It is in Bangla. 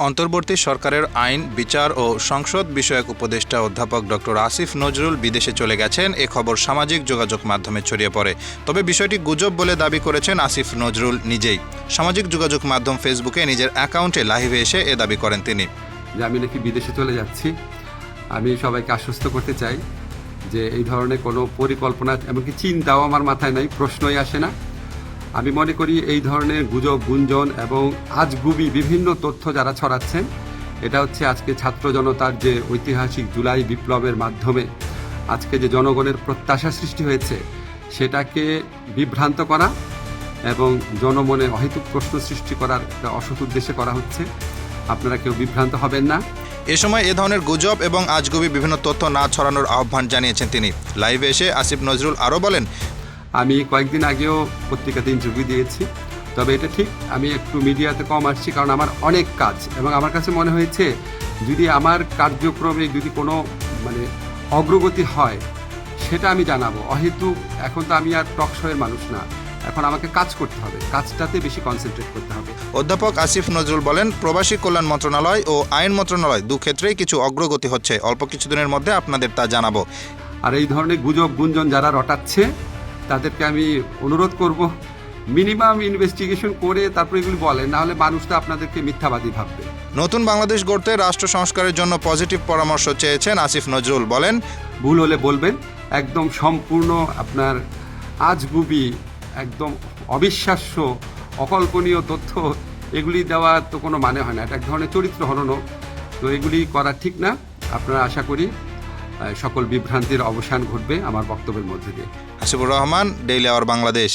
অন্তর্বর্তী সরকারের আইন, বিচার ও সংসদ বিষয়ক উপদেষ্টা অধ্যাপক ডক্টর আসিফ নজরুল বিদেশে চলে গেছেন এ খবর সামাজিক যোগাযোগ মাধ্যমে ছড়িয়ে পড়ে। তবে বিষয়টি গুজব বলে দাবি করেছেন আসিফ নজরুল নিজেই। সামাজিক যোগাযোগ মাধ্যম ফেসবুকে নিজের অ্যাকাউন্টে লাইভে এসে এ দাবি করেন তিনি। যে আমি নাকি বিদেশে চলে যাচ্ছি। আমি সবাইকে আশ্বস্ত করতে চাই যে এই ধরনের কোনো পরিকল্পনা এমনকি চিন্তাও আমার মাথায় নাই, প্রশ্নই আসে না। আমি মনে করি এই ধরনের গুজব, গুঞ্জন এবং আজগুবি বিভিন্ন তথ্য যারা ছড়াচ্ছেন, এটা হচ্ছে আজকে ছাত্র জনতার যে ঐতিহাসিক জুলাই বিপ্লবের মাধ্যমে আজকে যে জনগণের প্রত্যাশা সৃষ্টি হয়েছে সেটাকে বিভ্রান্ত করা এবং জনমনে অহেতুক প্রশ্ন সৃষ্টি করার একটা অসৎ উদ্দেশ্যে করা হচ্ছে। আপনারা কেউ বিভ্রান্ত হবেন না। এ সময় এ ধরনের গুজব এবং আজগুবি বিভিন্ন তথ্য না ছড়ানোর আহ্বান জানিয়েছেন তিনি। লাইভে এসে আসিফ নজরুল আরও বলেন, আমি কয়েকদিন আগেও পত্রিকাতে ইন্টারভিউ দিয়েছি, তবে এটা ঠিক আমি একটু মিডিয়াতে কম আসছি কারণ আমার অনেক কাজ, এবং আমার কাছে মনে হয়েছে যদি আমার কার্যক্রমে যদি কোনো অগ্রগতি হয় সেটা আমি জানাবো। অহেতুক এখন তো আমি আর টক শোয়ের মানুষ না, এখন আমাকে কাজ করতে হবে, কাজটাতে বেশি কনসেন্ট্রেট করতে হবে। অধ্যাপক আসিফ নজরুল বলেন, প্রবাসী কল্যাণ মন্ত্রণালয় ও আইন মন্ত্রণালয় দুক্ষেত্রেই কিছু অগ্রগতি হচ্ছে। অল্প কিছুদিনের মধ্যে আপনাদের তা জানাবো। আর এই ধরনের গুজব গুঞ্জন যারা রটাচ্ছে তাদেরকে আমি অনুরোধ করব মিনিমাম ইনভেস্টিগেশন করে তারপর এগুলি বলেন, না হলে মানুষ তো আপনাদেরকে মিথ্যাবাদী ভাববে। নতুন বাংলাদেশ গড়তে রাষ্ট্র সংস্কারের জন্য পজিটিভ পরামর্শ চেয়েছেন আসিফ নজরুল। বলেন, ভুল হলে বলবেন। একদম সম্পূর্ণ আপনার আজগুবি, একদম অবিশ্বাস্য, অকল্পনীয় তথ্য এগুলি দেওয়ার তো কোনো মানে হয় না। এটা এক ধরনের চরিত্র হনন, তো এগুলি করা ঠিক না। আপনারা আশা করি সকল বিভ্রান্তির অবসান ঘটবে আমার বক্তব্যের মধ্যে দিয়ে। Hasibur Rahman, daily our Bangladesh.